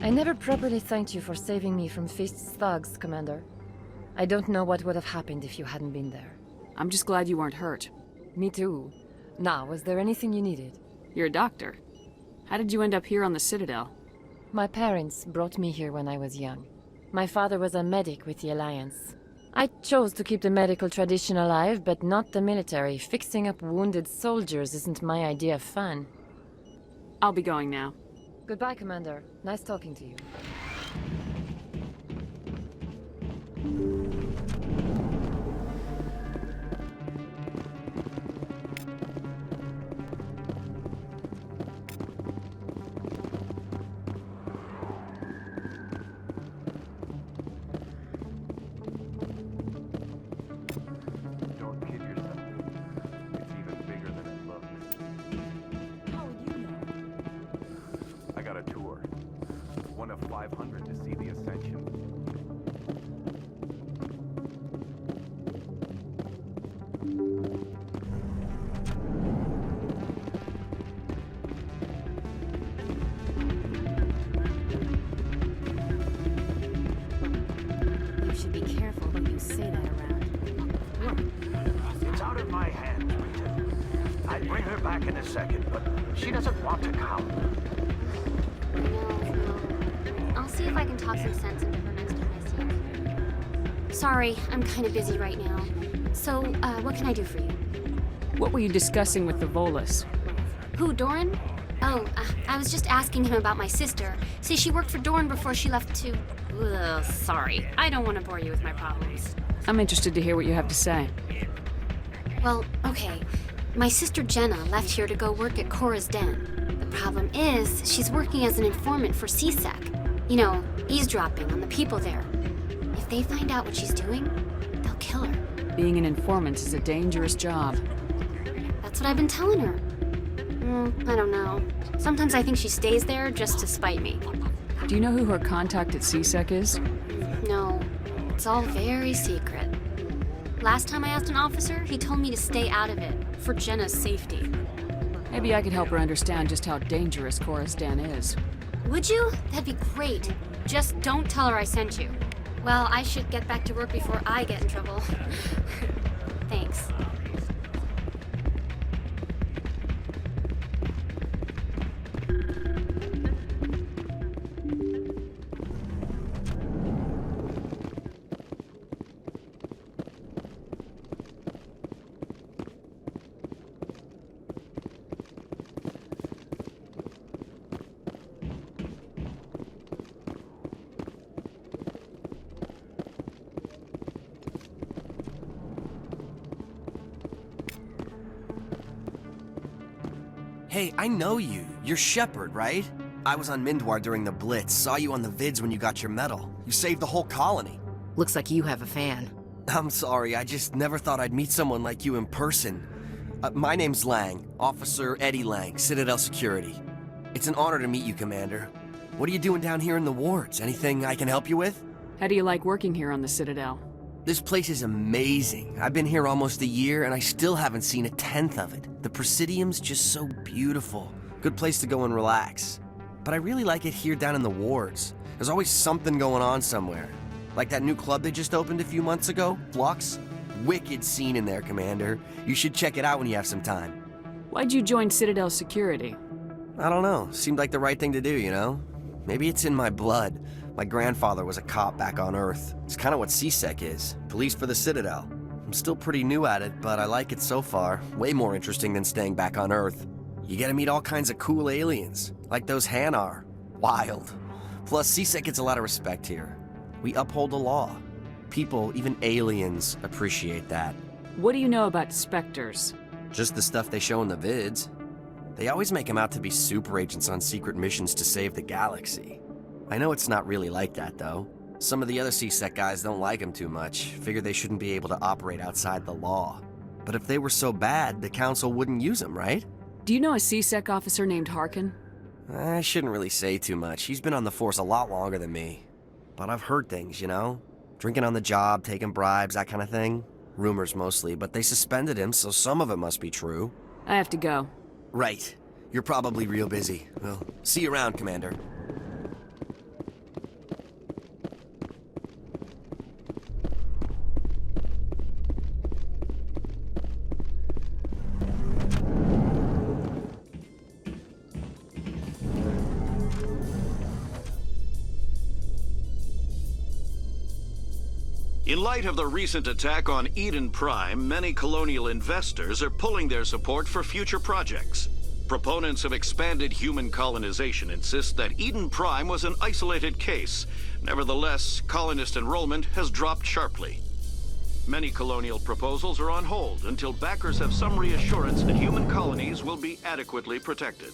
I never properly thanked you for saving me from Feast's thugs, Commander. I don't know what would have happened if you hadn't been there. I'm just glad you weren't hurt. Me too. Now, was there anything you needed? You're a doctor. How did you end up here on the Citadel? My parents brought me here when I was young. My father was a medic with the Alliance. I chose to keep the medical tradition alive, but not the military. Fixing up wounded soldiers isn't my idea of fun. I'll be going now. Goodbye, Commander. Nice talking to you. Don't kid yourself. It's even bigger than it looks. How would you know? I got a tour. One of 500 to see the Ascension. You should be careful when you say that around. It's out of my hands, Rita. I'd bring her back in a second, but she doesn't want to come. No. I'll see if I can talk some sense into her next time I see her. Sorry, I'm kind of busy right now. So, what can I do for you? What were you discussing with the Volus? Who, Doran? Oh, I was just asking him about my sister. See, she worked for Doran before she left to... Ugh, sorry. I don't want to bore you with my problems. I'm interested to hear what you have to say. Well, okay. My sister Jenna left here to go work at Cora's Den. The problem is, she's working as an informant for CSEC. You know, eavesdropping on the people there. If they find out what she's doing, they'll kill her. Being an informant is a dangerous job. That's what I've been telling her. I don't know. Sometimes I think she stays there just to spite me. Do you know who her contact at CSEC is? No, it's all very secret. Last time I asked an officer, he told me to stay out of it, for Jenna's safety. Maybe I could help her understand just how dangerous Cora's Den is. Would you? That'd be great. Just don't tell her I sent you. Well, I should get back to work before I get in trouble. Thanks. Hey, I know you. You're Shepard, right? I was on Mindwar during the Blitz, saw you on the vids when you got your medal. You saved the whole colony. Looks like you have a fan. I'm sorry, I just never thought I'd meet someone like you in person. My name's Lang, Officer Eddie Lang, Citadel Security. It's an honor to meet you, Commander. What are you doing down here in the wards? Anything I can help you with? How do you like working here on the Citadel? This place is amazing. I've been here almost a year and I still haven't seen a tenth of it. The Presidium's just so beautiful. Good place to go and relax. But I really like it here down in the wards. There's always something going on somewhere. Like that new club they just opened a few months ago, Flux. Wicked scene in there, Commander. You should check it out when you have some time. Why'd you join Citadel Security? I don't know. Seemed like the right thing to do, you know? Maybe it's in my blood. My grandfather was a cop back on Earth. It's kind of what CSEC is. Police for the Citadel. I'm still pretty new at it, but I like it so far. Way more interesting than staying back on Earth. You get to meet all kinds of cool aliens, like those Hanar. Wild. Plus, CSEC gets a lot of respect here. We uphold the law. People, even aliens, appreciate that. What do you know about Spectres? Just the stuff they show in the vids. They always make them out to be super agents on secret missions to save the galaxy. I know it's not really like that, though. Some of the other CSEC guys don't like them too much, figure they shouldn't be able to operate outside the law. But if they were so bad, the Council wouldn't use them, right? Do you know a CSEC officer named Harkin? I shouldn't really say too much. He's been on the force a lot longer than me. But I've heard things, you know? Drinking on the job, taking bribes, that kind of thing. Rumors mostly, but they suspended him, so some of it must be true. I have to go. Right. You're probably real busy. Well, see you around, Commander. In light of the recent attack on Eden Prime, many colonial investors are pulling their support for future projects. Proponents of expanded human colonization insist that Eden Prime was an isolated case. Nevertheless, colonist enrollment has dropped sharply. Many colonial proposals are on hold until backers have some reassurance that human colonies will be adequately protected.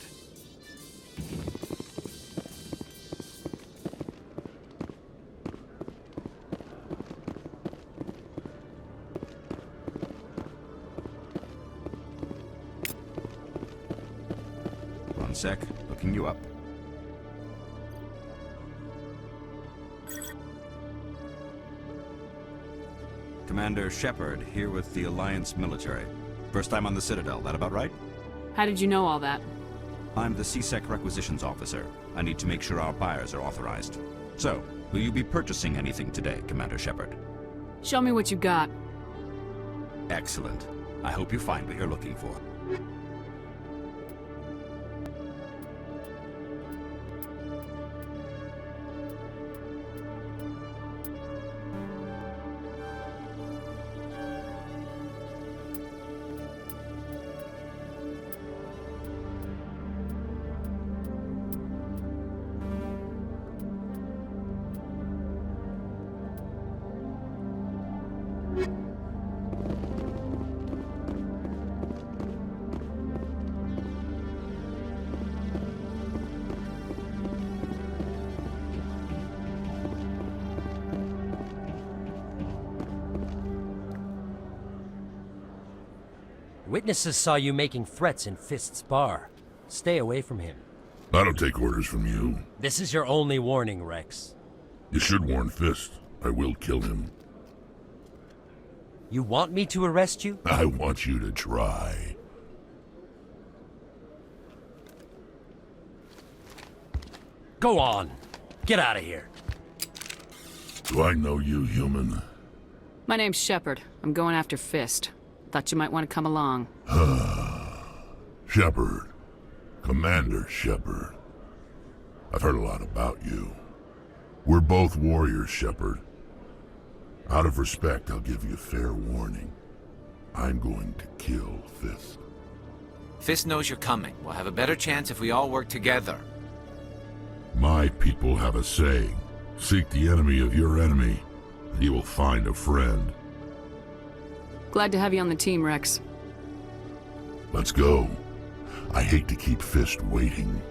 One sec, looking you up. Commander Shepard, here with the Alliance military. First time on the Citadel, that about right? How did you know all that? I'm the CSEC requisitions officer. I need to make sure our buyers are authorized. So, will you be purchasing anything today, Commander Shepard? Show me what you got. Excellent. I hope you find what you're looking for. Witnesses saw you making threats in Fist's bar. Stay away from him. I don't take orders from you. This is your only warning, Rex. You should warn Fist. I will kill him. You want me to arrest you? I want you to try. Go on. Get out of here. Do I know you, human? My name's Shepard. I'm going after Fist. Thought you might want to come along. Shepard. Commander Shepard. I've heard a lot about you. We're both warriors, Shepard. Out of respect, I'll give you fair warning. I'm going to kill Fist. Fist knows you're coming. We'll have a better chance if we all work together. My people have a saying. Seek the enemy of your enemy, and you will find a friend. Glad to have you on the team, Rex. Let's go. I hate to keep Fist waiting.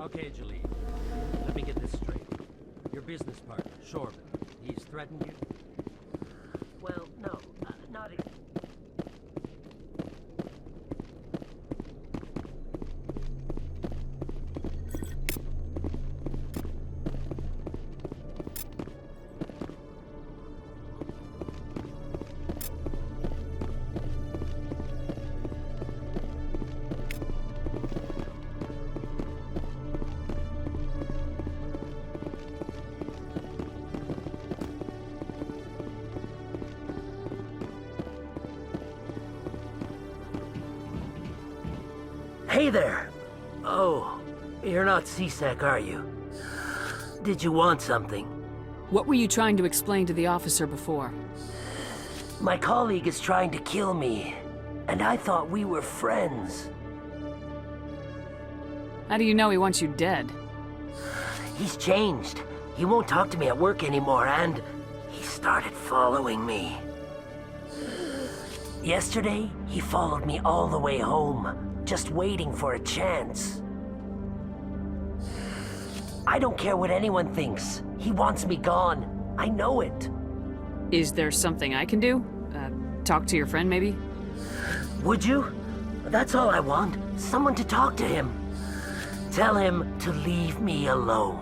Okay, Jaleel. Let me get this straight. Your business partner, Shorman, he's threatened you? Well, no, not exactly. Hey there! Oh, you're not CSEC, are you? Did you want something? What were you trying to explain to the officer before? My colleague is trying to kill me. And I thought we were friends. How do you know he wants you dead? He's changed. He won't talk to me at work anymore, and he started following me. Yesterday, he followed me all the way home, just waiting for a chance. I don't care what anyone thinks. He wants me gone. I know it. Is there something I can do? Talk to your friend, maybe? Would you? That's all I want. Someone to talk to him. Tell him to leave me alone.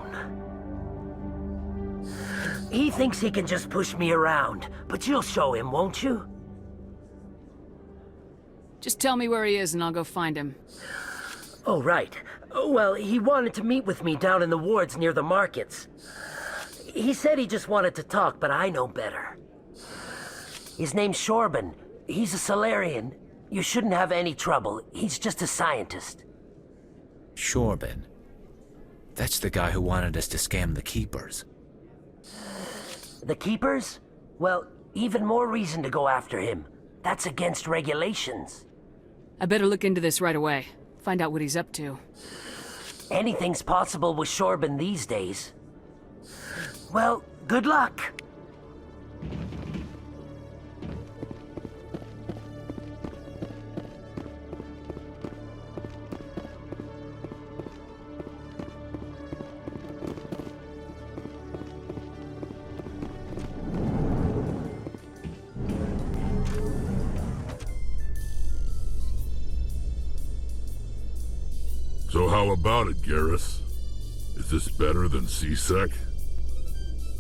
He thinks he can just push me around, but you'll show him, won't you? Just tell me where he is and I'll go find him. Oh, right. Well, he wanted to meet with me down in the wards near the markets. He said he just wanted to talk, but I know better. His name's Shorban. He's a Solarian. You shouldn't have any trouble. He's just a scientist. Shorban. That's the guy who wanted us to scam the Keepers. The Keepers? Well, even more reason to go after him. That's against regulations. I better look into this right away. Find out what he's up to. Anything's possible with Shorban these days. Well, good luck. So how about it, Garrus? Is this better than C-Sec?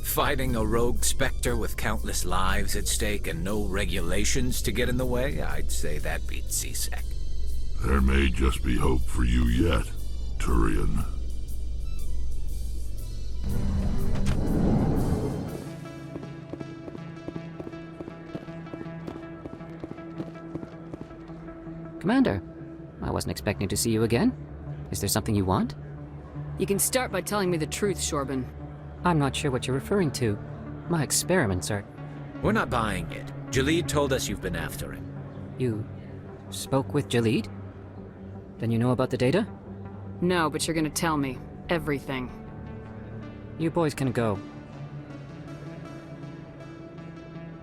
Fighting a rogue Spectre with countless lives at stake and no regulations to get in the way? I'd say that beats C-Sec. There may just be hope for you yet, Turian. Commander, I wasn't expecting to see you again. Is there something you want? You can start by telling me the truth, Shorban. I'm not sure what you're referring to. My experiments are... We're not buying it. Jalid told us you've been after him. You spoke with Jalid? Then you know about the data? No, but you're gonna tell me. Everything. You boys can go.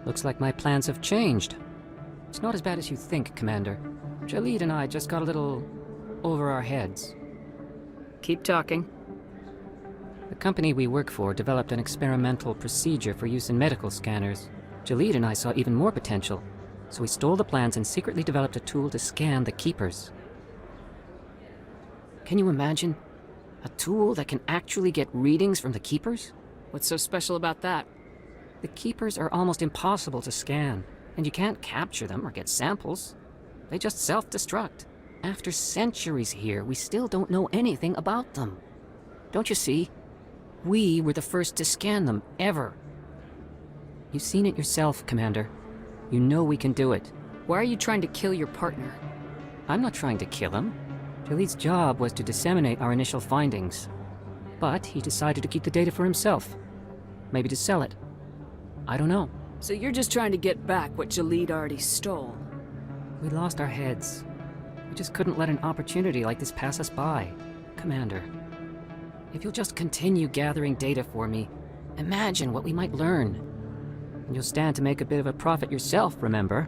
Looks like my plans have changed. It's not as bad as you think, Commander. Jalid and I just got a little over our heads. Keep talking. The company we work for developed an experimental procedure for use in medical scanners. Jalid and I saw even more potential, so we stole the plans and secretly developed a tool to scan the Keepers. Can you imagine? A tool that can actually get readings from the Keepers? What's so special about that? The Keepers are almost impossible to scan, and you can't capture them or get samples. They just self-destruct. After centuries here, we still don't know anything about them. Don't you see? We were the first to scan them, ever. You've seen it yourself, Commander. You know we can do it. Why are you trying to kill your partner? I'm not trying to kill him. Jalid's job was to disseminate our initial findings. But he decided to keep the data for himself. Maybe to sell it. I don't know. So you're just trying to get back what Jalid already stole? We lost our heads. We just couldn't let an opportunity like this pass us by. Commander, if you'll just continue gathering data for me, imagine what we might learn. And you'll stand to make a bit of a profit yourself, remember?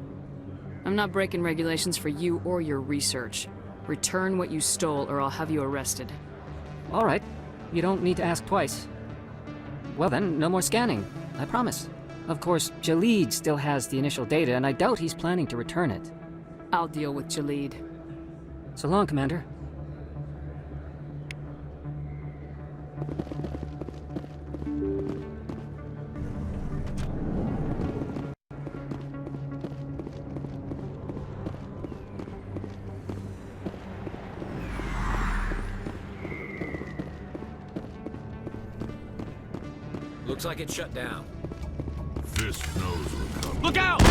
I'm not breaking regulations for you or your research. Return what you stole or I'll have you arrested. All right. You don't need to ask twice. Well then, no more scanning. I promise. Of course, Jalid still has the initial data, and I doubt he's planning to return it. I'll deal with Jalid. So long, Commander. Looks like it's shut down. Fisk knows we're coming. Look out!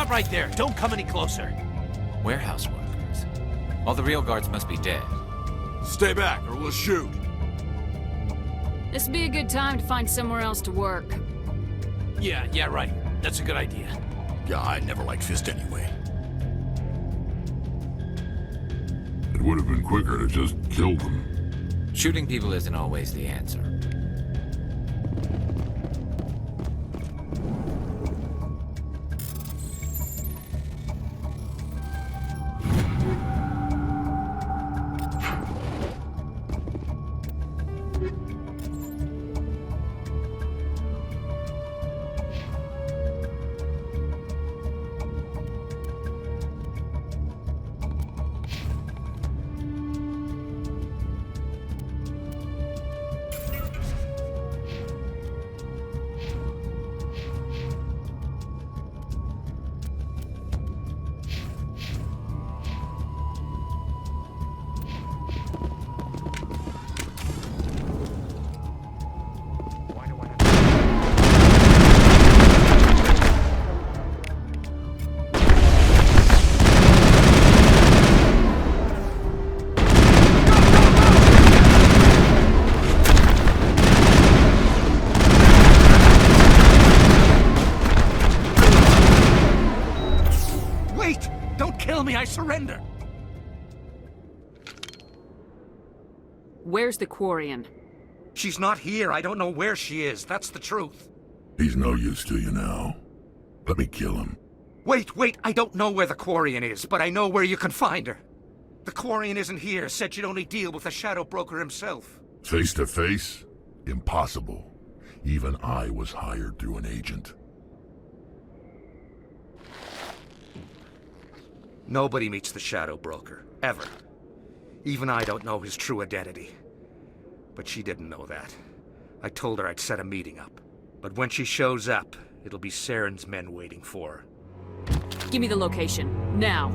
Stop right there. Don't come any closer. Warehouse workers. All the real guards must be dead. Stay back, or we'll shoot. This would be a good time to find somewhere else to work. Yeah, right. That's a good idea. Yeah, I never liked Fist anyway. It would have been quicker to just kill them. Shooting people isn't always the answer. I surrender! Where's the Quarian? She's not here. I don't know where she is. That's the truth. He's no use to you now. Let me kill him. Wait. I don't know where the Quarian is, but I know where you can find her. The Quarian isn't here. Said she'd only deal with the Shadow Broker himself. Face to face? Impossible. Even I was hired through an agent. Nobody meets the Shadow Broker, ever. Even I don't know his true identity. But she didn't know that. I told her I'd set a meeting up. But when she shows up, it'll be Saren's men waiting for her. Give me the location, now.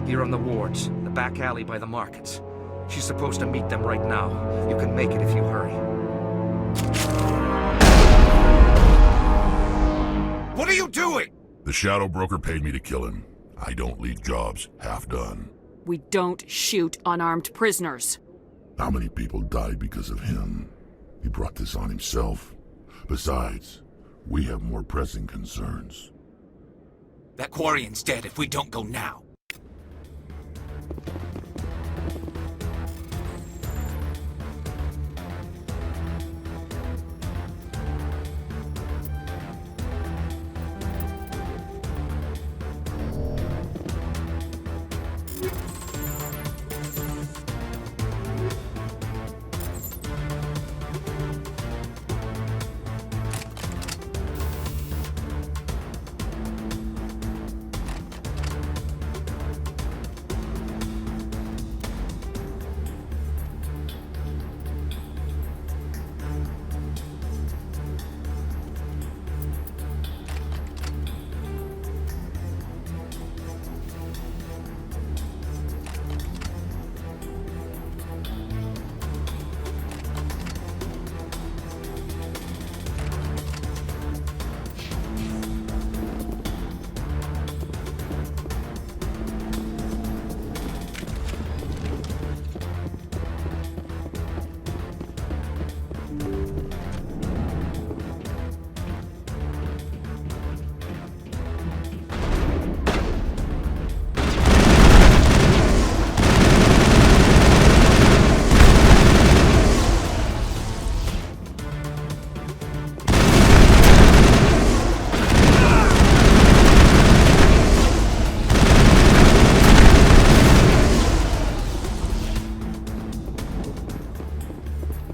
Here on the wards, the back alley by the markets. She's supposed to meet them right now. You can make it if you hurry. What are you doing? The Shadow Broker paid me to kill him. I don't leave jobs half done. We don't shoot unarmed prisoners. How many people died because of him? He brought this on himself. Besides, we have more pressing concerns. That Quarian's dead if we don't go now.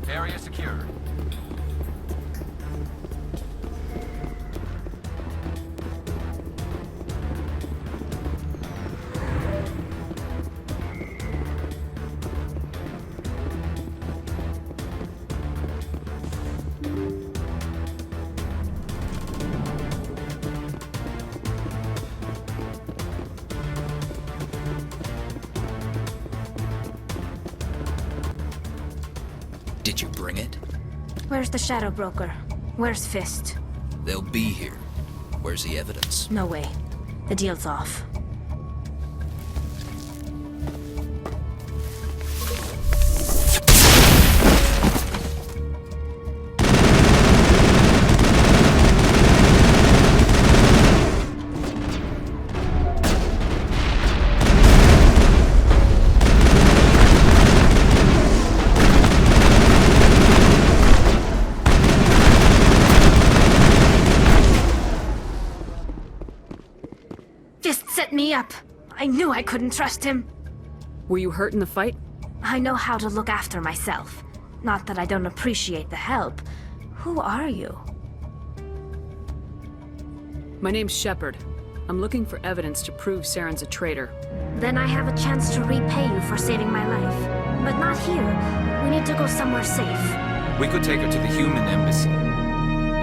Area secure. Did you bring it? Where's the Shadow Broker? Where's Fist? They'll be here. Where's the evidence? No way. The deal's off. Set me up. I knew I couldn't trust him. Were you hurt in the fight? I know how to look after myself. Not that I don't appreciate the help. Who are you? My name's Shepard. I'm looking for evidence to prove Saren's a traitor. Then I have a chance to repay you for saving my life. But not here. We need to go somewhere safe. We could take her to the human embassy.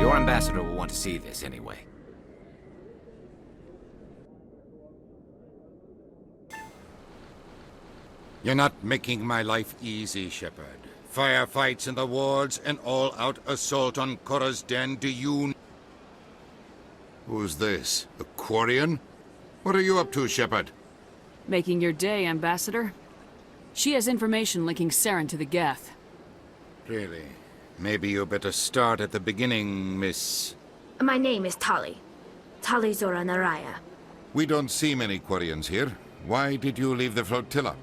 Your ambassador will want to see this anyway. You're not making my life easy, Shepard. Firefights in the wards, an all-out assault on Korra's den. Do you... Who's this? The Quarian? What are you up to, Shepard? Making your day, Ambassador. She has information linking Saren to the Geth. Really? Maybe you better start at the beginning, Miss... My name is Tali. Tali Zora Naraya. We don't see many Quarians here. Why did you leave the flotilla?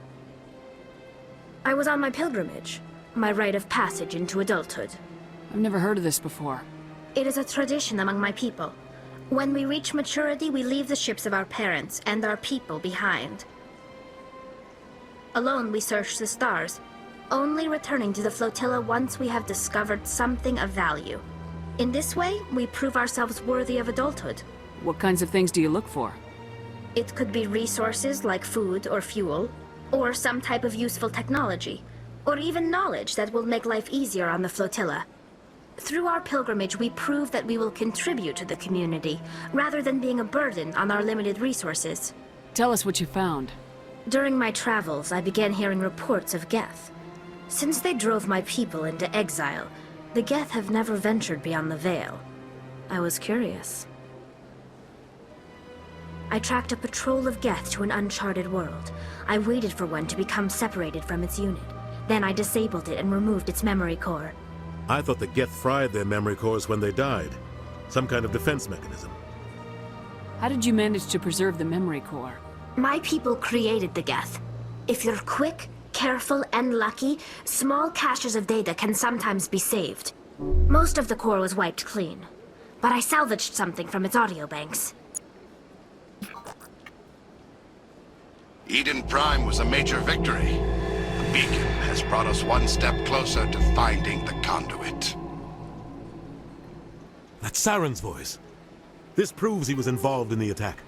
I was on my pilgrimage. My rite of passage into adulthood. I've never heard of this before. It is a tradition among my people. When we reach maturity, we leave the ships of our parents and our people behind. Alone, we search the stars, only returning to the flotilla once we have discovered something of value. In this way, we prove ourselves worthy of adulthood. What kinds of things do you look for? It could be resources like food or fuel, or some type of useful technology, or even knowledge that will make life easier on the flotilla. Through our pilgrimage, we prove that we will contribute to the community, rather than being a burden on our limited resources. Tell us what you found. During my travels, I began hearing reports of Geth. Since they drove my people into exile, the Geth have never ventured beyond the Veil. I was curious. I tracked a patrol of Geth to an uncharted world. I waited for one to become separated from its unit. Then I disabled it and removed its memory core. I thought the Geth fried their memory cores when they died. Some kind of defense mechanism. How did you manage to preserve the memory core? My people created the Geth. If you're quick, careful, and lucky, small caches of data can sometimes be saved. Most of the core was wiped clean, but I salvaged something from its audio banks. Eden Prime was a major victory. The beacon has brought us one step closer to finding the conduit. That's Saren's voice. This proves he was involved in the attack.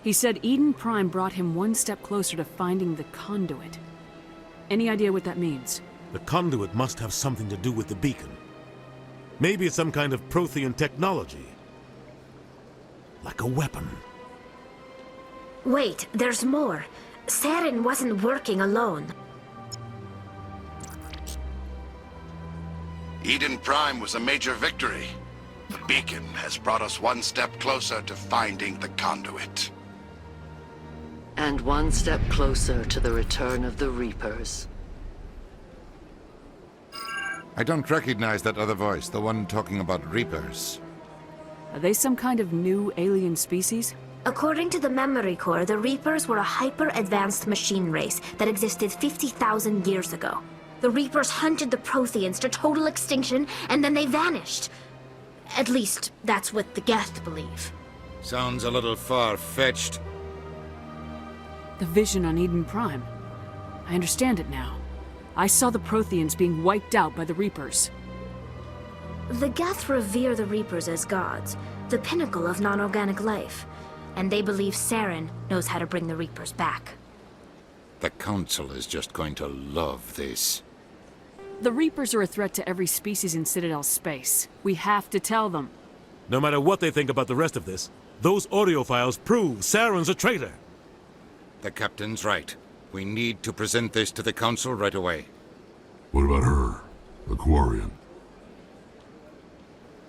He said Eden Prime brought him one step closer to finding the conduit. Any idea what that means? The conduit must have something to do with the beacon. Maybe it's some kind of Prothean technology. Like a weapon. Wait, there's more. Saren wasn't working alone. Eden Prime was a major victory. The beacon has brought us one step closer to finding the conduit. And one step closer to the return of the Reapers. I don't recognize that other voice, the one talking about Reapers. Are they some kind of new alien species? According to the memory core, the Reapers were a hyper-advanced machine race that existed 50,000 years ago. The Reapers hunted the Protheans to total extinction, and then they vanished. At least, that's what the Geth believe. Sounds a little far-fetched. The vision on Eden Prime. I understand it now. I saw the Protheans being wiped out by the Reapers. The Geth revere the Reapers as gods, the pinnacle of non-organic life. And they believe Saren knows how to bring the Reapers back. The Council is just going to love this. The Reapers are a threat to every species in Citadel space. We have to tell them. No matter what they think about the rest of this, those audio files prove Saren's a traitor. The Captain's right. We need to present this to the Council right away. What about her? The Quarian?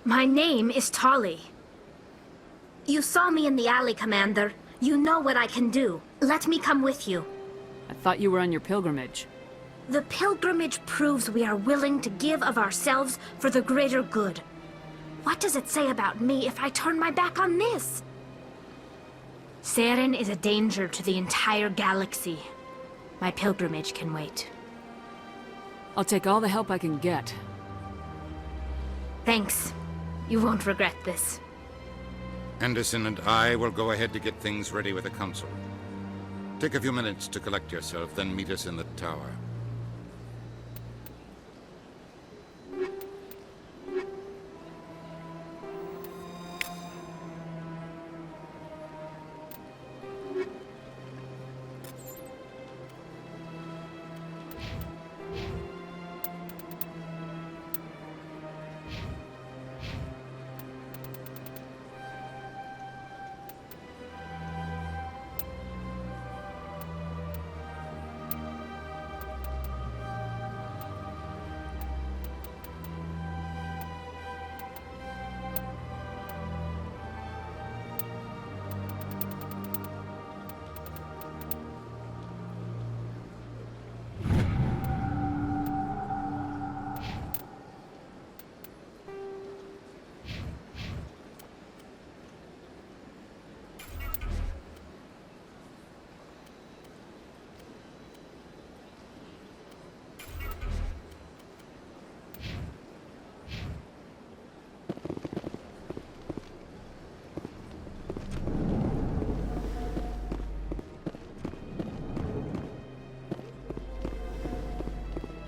My name is Tali. You saw me in the alley, Commander. You know what I can do. Let me come with you. I thought you were on your pilgrimage. The pilgrimage proves we are willing to give of ourselves for the greater good. What does it say about me if I turn my back on this? Saren is a danger to the entire galaxy. My pilgrimage can wait. I'll take all the help I can get. Thanks. You won't regret this. Anderson and I will go ahead to get things ready with the Council. Take a few minutes to collect yourself, then meet us in the tower.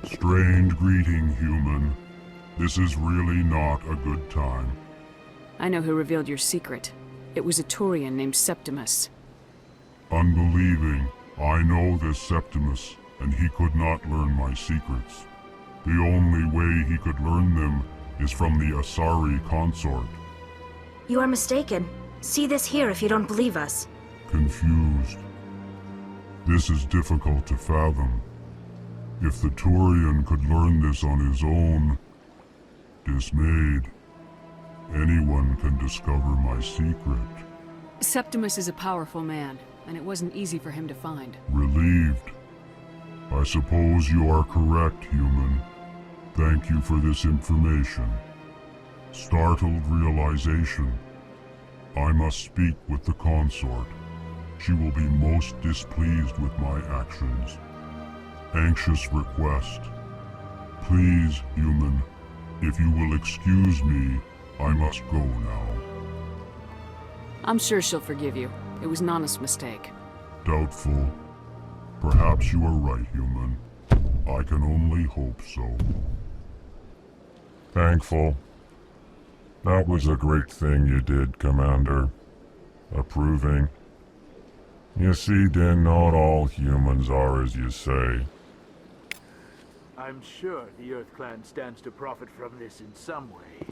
Strange greeting, human. This is really not a good time. I know who revealed your secret. It was a Turian named Septimus. Unbelieving, I know this Septimus, and he could not learn my secrets. The only way he could learn them is from the Asari consort. You are mistaken. See this here if you don't believe us. Confused. This is difficult to fathom. If the Turian could learn this on his own, dismayed, anyone can discover my secret. Septimus is a powerful man, and it wasn't easy for him to find. Relieved. I suppose you are correct, human. Thank you for this information. Startled realization. I must speak with the consort. She will be most displeased with my actions. Anxious request. Please, human, if you will excuse me, I must go now. I'm sure she'll forgive you. It was an honest mistake. Doubtful. Perhaps you are right, human. I can only hope so. Thankful. That was a great thing you did, Commander. Approving. You see, Din, not all humans are as you say. I'm sure the Earth Clan stands to profit from this in some way.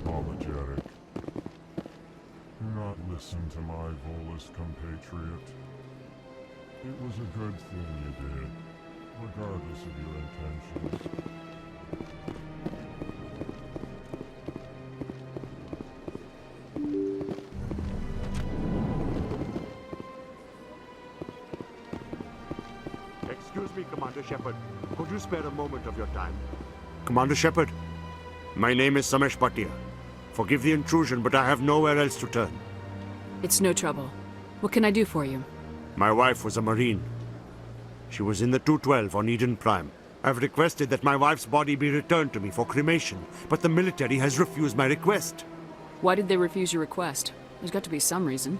Apologetic. Do not listen to my Volus compatriot. It was a good thing you did, regardless of your intentions. Excuse me, Commander Shepard. Could you spare a moment of your time? Commander Shepard, my name is Samesh Bhatia. Forgive the intrusion, but I have nowhere else to turn. It's no trouble. What can I do for you? My wife was a Marine. She was in the 212 on Eden Prime. I've requested that my wife's body be returned to me for cremation, but the military has refused my request. Why did they refuse your request? There's got to be some reason.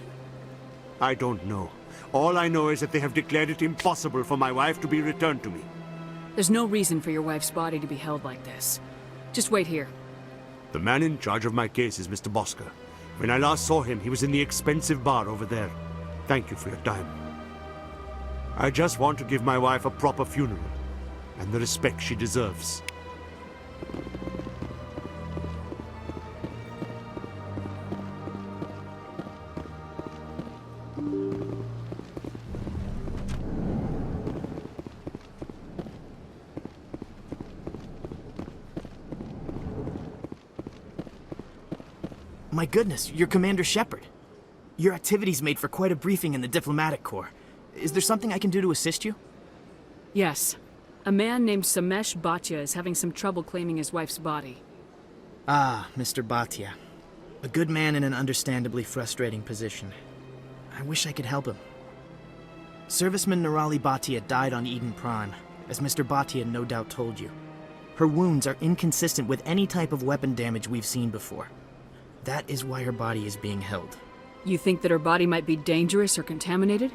I don't know. All I know is that they have declared it impossible for my wife to be returned to me. There's no reason for your wife's body to be held like this. Just wait here. The man in charge of my case is Mr. Bosker. When I last saw him, he was in the expensive bar over there. Thank you for your time. I just want to give my wife a proper funeral, and the respect she deserves. My goodness, you're Commander Shepard. Your activities made for quite a briefing in the diplomatic corps. Is there something I can do to assist you? Yes. A man named Samesh Bhatia is having some trouble claiming his wife's body. Ah, Mr. Bhatia. A good man in an understandably frustrating position. I wish I could help him. Serviceman Nirali Bhatia died on Eden Prime, as Mr. Bhatia no doubt told you. Her wounds are inconsistent with any type of weapon damage we've seen before. That is why her body is being held. You think that her body might be dangerous or contaminated?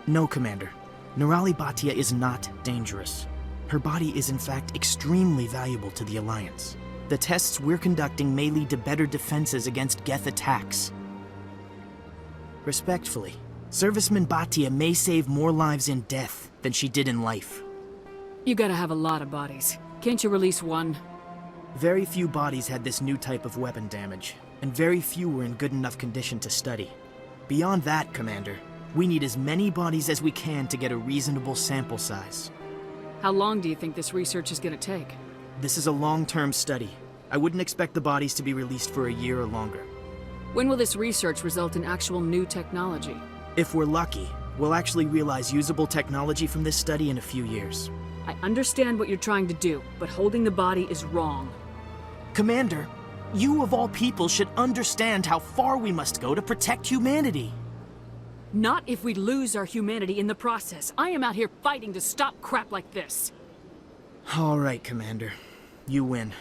No, Commander. Nirali Bhatia is not dangerous. Her body is in fact extremely valuable to the Alliance. The tests we're conducting may lead to better defenses against Geth attacks. Respectfully, Serviceman Bhatia may save more lives in death than she did in life. You gotta have a lot of bodies. Can't you release one? Very few bodies had this new type of weapon damage, and very few were in good enough condition to study. Beyond that, Commander, we need as many bodies as we can to get a reasonable sample size. How long do you think this research is gonna take? This is a long-term study. I wouldn't expect the bodies to be released for a year or longer. When will this research result in actual new technology? If we're lucky, we'll actually realize usable technology from this study in a few years. I understand what you're trying to do, but holding the body is wrong. Commander, you of all people should understand how far we must go to protect humanity. Not if we lose our humanity in the process. I am out here fighting to stop crap like this. All right, Commander. You win.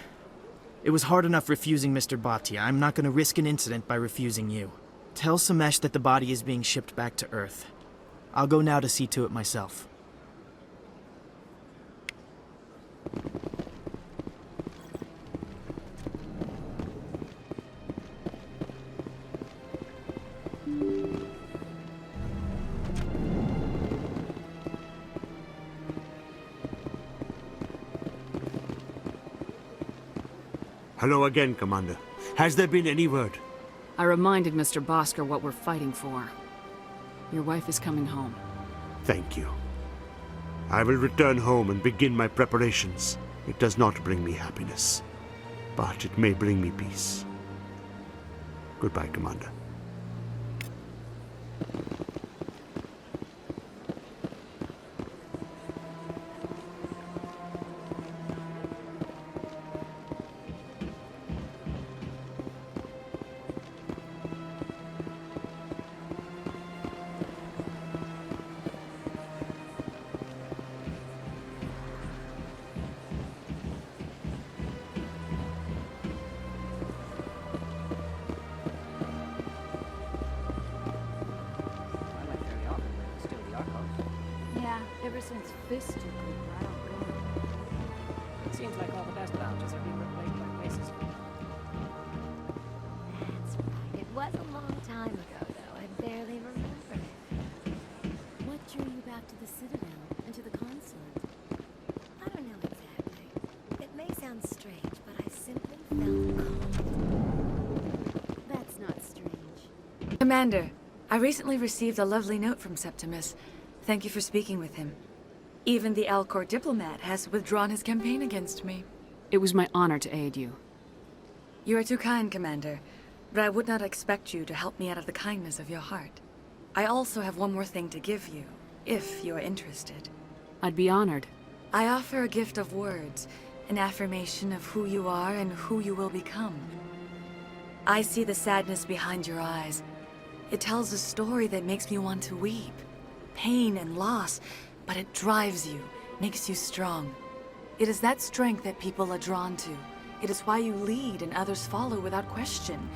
It was hard enough refusing Mr. Bhatia. I'm not going to risk an incident by refusing you. Tell Samesh that the body is being shipped back to Earth. I'll go now to see to it myself. Hello again, Commander. Has there been any word? I reminded Mr. Bhaskar what we're fighting for. Your wife is coming home. Thank you. I will return home and begin my preparations. It does not bring me happiness, but it may bring me peace. Goodbye, Commander. Ever since Fist took over, I don't go. It seems like all the best lounges are being replaced by places. That's right. It was a long time ago, though. I barely remember it. What drew you back to the Citadel and to the consulate? I don't know exactly. It may sound strange, but I simply felt cold. That's not strange. Commander, I recently received a lovely note from Septimus. Thank you for speaking with him. Even the Alcor diplomat has withdrawn his campaign against me. It was my honor to aid you. You are too kind, Commander, but I would not expect you to help me out of the kindness of your heart. I also have one more thing to give you, if you are interested. I'd be honored. I offer a gift of words, an affirmation of who you are and who you will become. I see the sadness behind your eyes. It tells a story that makes me want to weep. Pain and loss, but it drives you, makes you strong. It is that strength that people are drawn to. It is why you lead and others follow without question.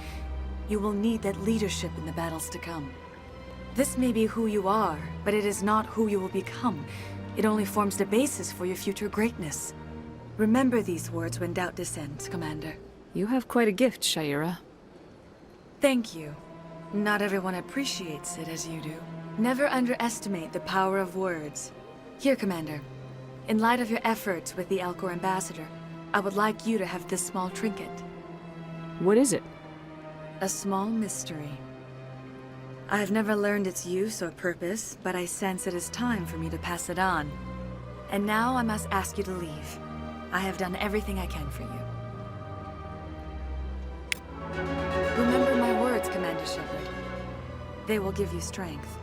You will need that leadership in the battles to come. This may be who you are, but it is not who you will become. It only forms the basis for your future greatness. Remember these words when doubt descends, Commander. You have quite a gift, Shaira. Thank you. Not everyone appreciates it as you do. Never underestimate the power of words. Here, Commander. In light of your efforts with the Alcor ambassador, I would like you to have this small trinket. What is it? A small mystery. I have never learned its use or purpose, but I sense it is time for me to pass it on. And now I must ask you to leave. I have done everything I can for you. Remember Commander Shepard. They will give you strength.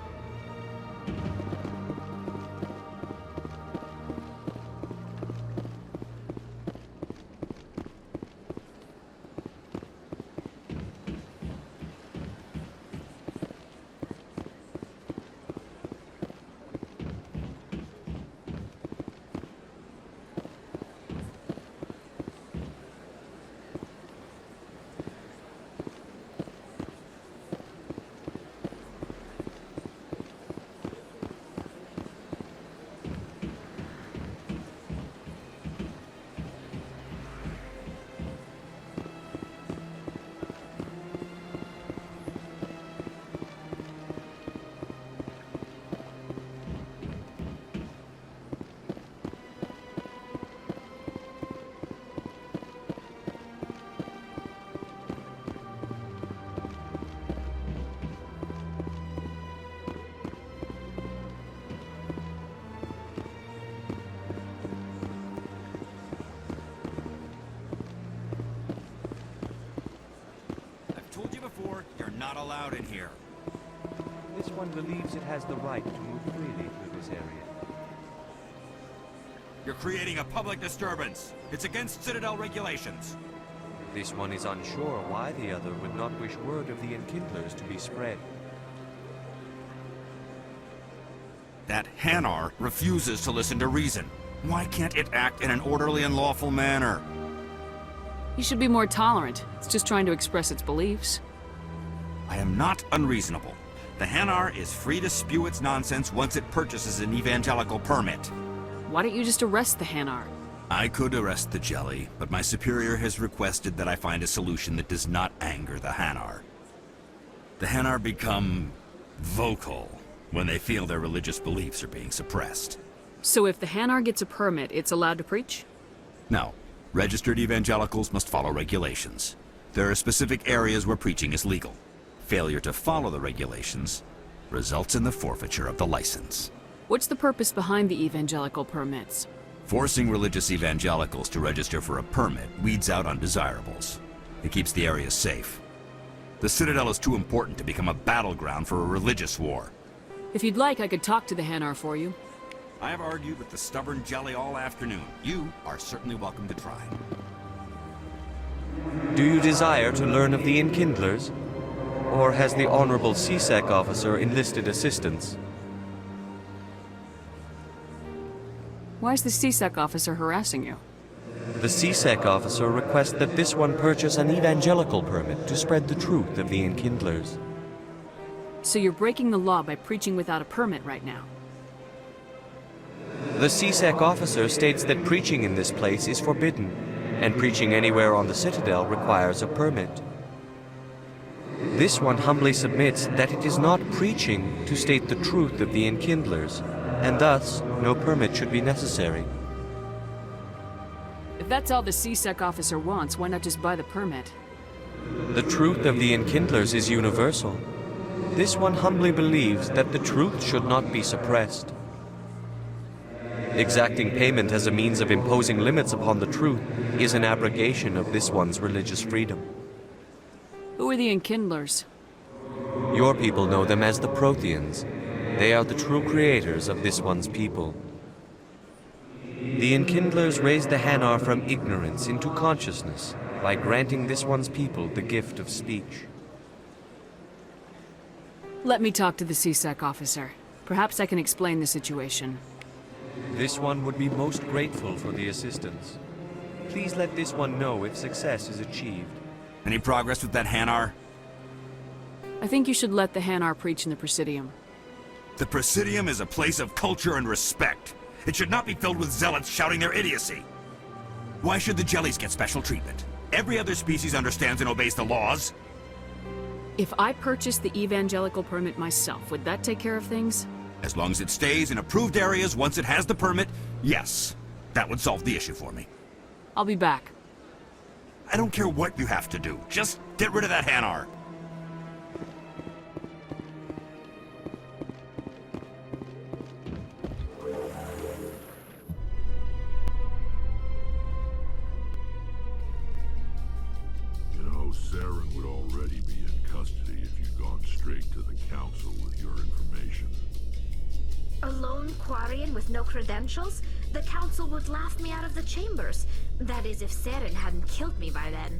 You're not allowed in here. This one believes it has the right to move freely through this area. You're creating a public disturbance. It's against Citadel regulations. This one is unsure why the other would not wish word of the Enkindlers to be spread. That Hanar refuses to listen to reason. Why can't it act in an orderly and lawful manner? You should be more tolerant. It's just trying to express its beliefs. I am not unreasonable. The Hanar is free to spew its nonsense once it purchases an evangelical permit. Why don't you just arrest the Hanar? I could arrest the Jelly, but my superior has requested that I find a solution that does not anger the Hanar. The Hanar become vocal when they feel their religious beliefs are being suppressed. So if the Hanar gets a permit, it's allowed to preach? No. Registered evangelicals must follow regulations. There are specific areas where preaching is legal. Failure to follow the regulations results in the forfeiture of the license. What's the purpose behind the evangelical permits? Forcing religious evangelicals to register for a permit weeds out undesirables. It keeps the area safe. The Citadel is too important to become a battleground for a religious war. If you'd like, I could talk to the Hanar for you. I have argued with the stubborn Jelly all afternoon. You are certainly welcome to try. Do you desire to learn of the Enkindlers? Or has the Honorable CSEC officer enlisted assistance? Why is the CSEC officer harassing you? The CSEC officer requests that this one purchase an evangelical permit to spread the truth of the Enkindlers. So you're breaking the law by preaching without a permit right now? The CSEC officer states that preaching in this place is forbidden, and preaching anywhere on the Citadel requires a permit. This one humbly submits that it is not preaching to state the truth of the Enkindlers, and thus no permit should be necessary. If that's all the CSEC officer wants, why not just buy the permit? The truth of the Enkindlers is universal. This one humbly believes that the truth should not be suppressed. Exacting payment as a means of imposing limits upon the truth is an abrogation of this one's religious freedom. Who are the Enkindlers? Your people know them as the Protheans. They are the true creators of this one's people. The Enkindlers raised the Hanar from ignorance into consciousness by granting this one's people the gift of speech. Let me talk to the CSEC officer. Perhaps I can explain the situation. This one would be most grateful for the assistance. Please let this one know if success is achieved. Any progress with that Hanar? I think you should let the Hanar preach in the Presidium. The Presidium is a place of culture and respect. It should not be filled with zealots shouting their idiocy. Why should the Jellies get special treatment? Every other species understands and obeys the laws. If I purchased the evangelical permit myself, would that take care of things? As long as it stays in approved areas once it has the permit, yes. That would solve the issue for me. I'll be back. I don't care what you have to do. Just get rid of that Hanar. You know, Saren would already be in custody if you Council with your information. A lone Quarian with no credentials? The Council would laugh me out of the chambers. That is, if Saren hadn't killed me by then.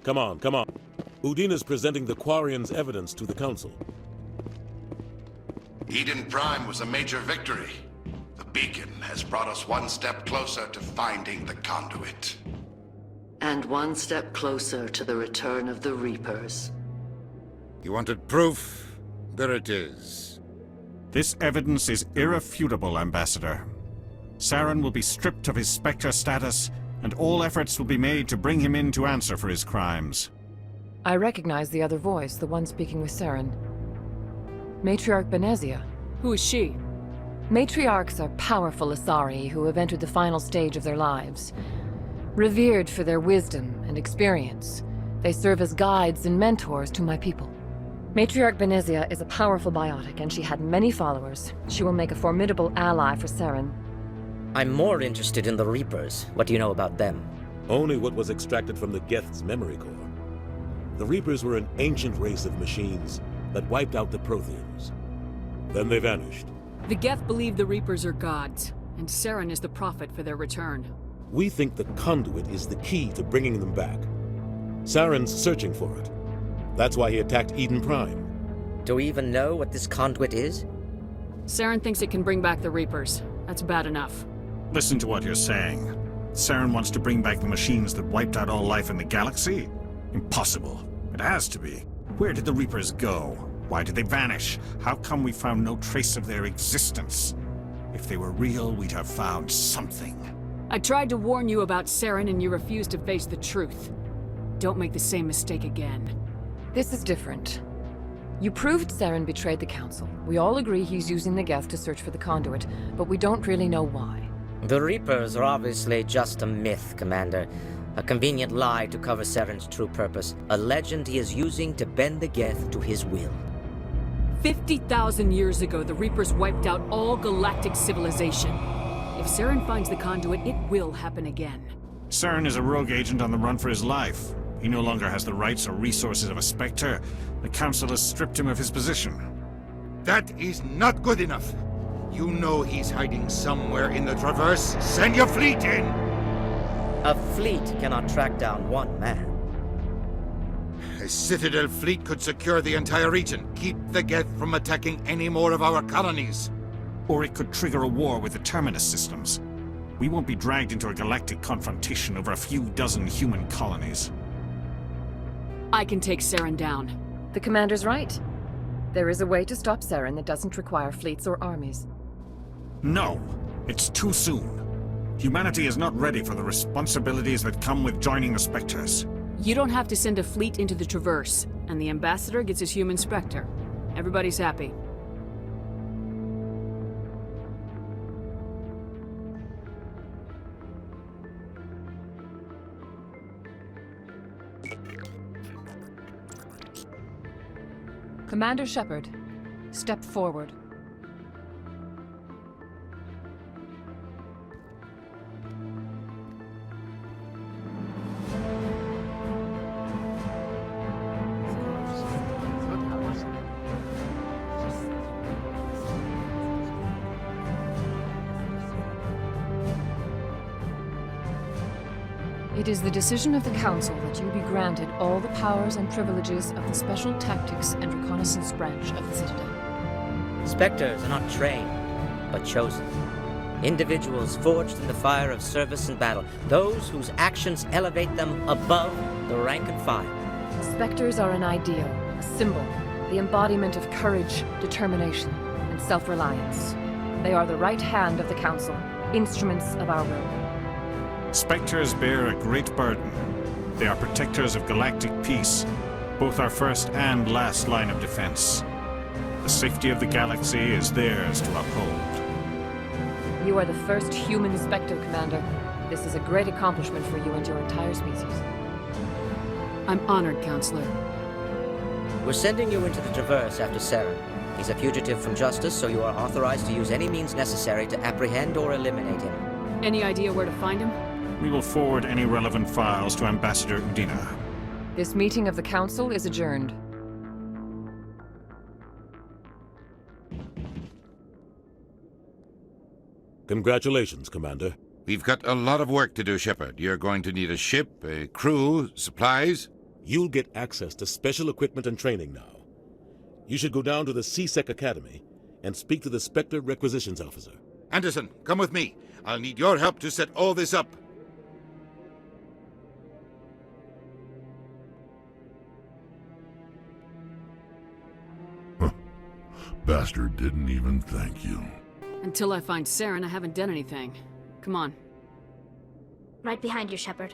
Come on, come on. Udina's presenting the Quarian's evidence to the Council. Eden Prime was a major victory. The beacon has brought us one step closer to finding the conduit. And one step closer to the return of the Reapers. You wanted proof? There it is. This evidence is irrefutable, Ambassador. Saren will be stripped of his Spectre status, and all efforts will be made to bring him in to answer for his crimes. I recognize the other voice, the one speaking with Saren. Matriarch Benezia. Who is she? Matriarchs are powerful Asari who have entered the final stage of their lives. Revered for their wisdom and experience, they serve as guides and mentors to my people. Matriarch Benezia is a powerful biotic, and she had many followers. She will make a formidable ally for Saren. I'm more interested in the Reapers. What do you know about them? Only what was extracted from the Geth's memory core. The Reapers were an ancient race of machines that wiped out the Protheans. Then they vanished. The Geth believe the Reapers are gods, and Saren is the prophet for their return. We think the conduit is the key to bringing them back. Saren's searching for it. That's why he attacked Eden Prime. Do we even know what this conduit is? Saren thinks it can bring back the Reapers. That's bad enough. Listen to what you're saying. Saren wants to bring back the machines that wiped out all life in the galaxy? Impossible. It has to be. Where did the Reapers go? Why did they vanish? How come we found no trace of their existence? If they were real, we'd have found something. I tried to warn you about Saren, and you refused to face the truth. Don't make the same mistake again. This is different. You proved Saren betrayed the Council. We all agree he's using the Geth to search for the conduit, but we don't really know why. The Reapers are obviously just a myth, Commander. A convenient lie to cover Saren's true purpose. A legend he is using to bend the Geth to his will. 50,000 years ago, the Reapers wiped out all galactic civilization. If Saren finds the conduit, it will happen again. Saren is a rogue agent on the run for his life. He no longer has the rights or resources of a Spectre. The Council has stripped him of his position. That is not good enough. You know he's hiding somewhere in the Traverse. Send your fleet in! A fleet cannot track down one man. A Citadel fleet could secure the entire region, keep the Geth from attacking any more of our colonies. Or it could trigger a war with the Terminus systems. We won't be dragged into a galactic confrontation over a few dozen human colonies. I can take Saren down. The Commander's right. There is a way to stop Saren that doesn't require fleets or armies. No, it's too soon. Humanity is not ready for the responsibilities that come with joining the Spectres. You don't have to send a fleet into the Traverse, and the Ambassador gets his human Spectre. Everybody's happy. Commander Shepard, step forward. It is the decision of the Council that you be granted all the powers and privileges of the Special Tactics and Reconnaissance Branch of the Citadel. Spectres are not trained, but chosen. Individuals forged in the fire of service and battle. Those whose actions elevate them above the rank and file. Spectres are an ideal, a symbol, the embodiment of courage, determination, and and self-reliance. They are the right hand of the Council, instruments of our will. Spectres bear a great burden. They are protectors of galactic peace, both our first and last line of defense. The safety of the galaxy is theirs to uphold. You are the first human Spectre, Commander. This is a great accomplishment for you and your entire species. I'm honored, Counselor. We're sending you into the Traverse after Saren. He's a fugitive from justice, so you are authorized to use any means necessary to apprehend or eliminate him. Any idea where to find him? We will forward any relevant files to Ambassador Udina. This meeting of the Council is adjourned. Congratulations, Commander. We've got a lot of work to do, Shepard. You're going to need a ship, a crew, supplies. You'll get access to special equipment and training now. You should go down to the C-Sec Academy and speak to the Spectre Requisitions Officer. Anderson, come with me. I'll need your help to set all this up. Bastard didn't even thank you. Until I find Saren, I haven't done anything. Come on. Right behind you, Shepard.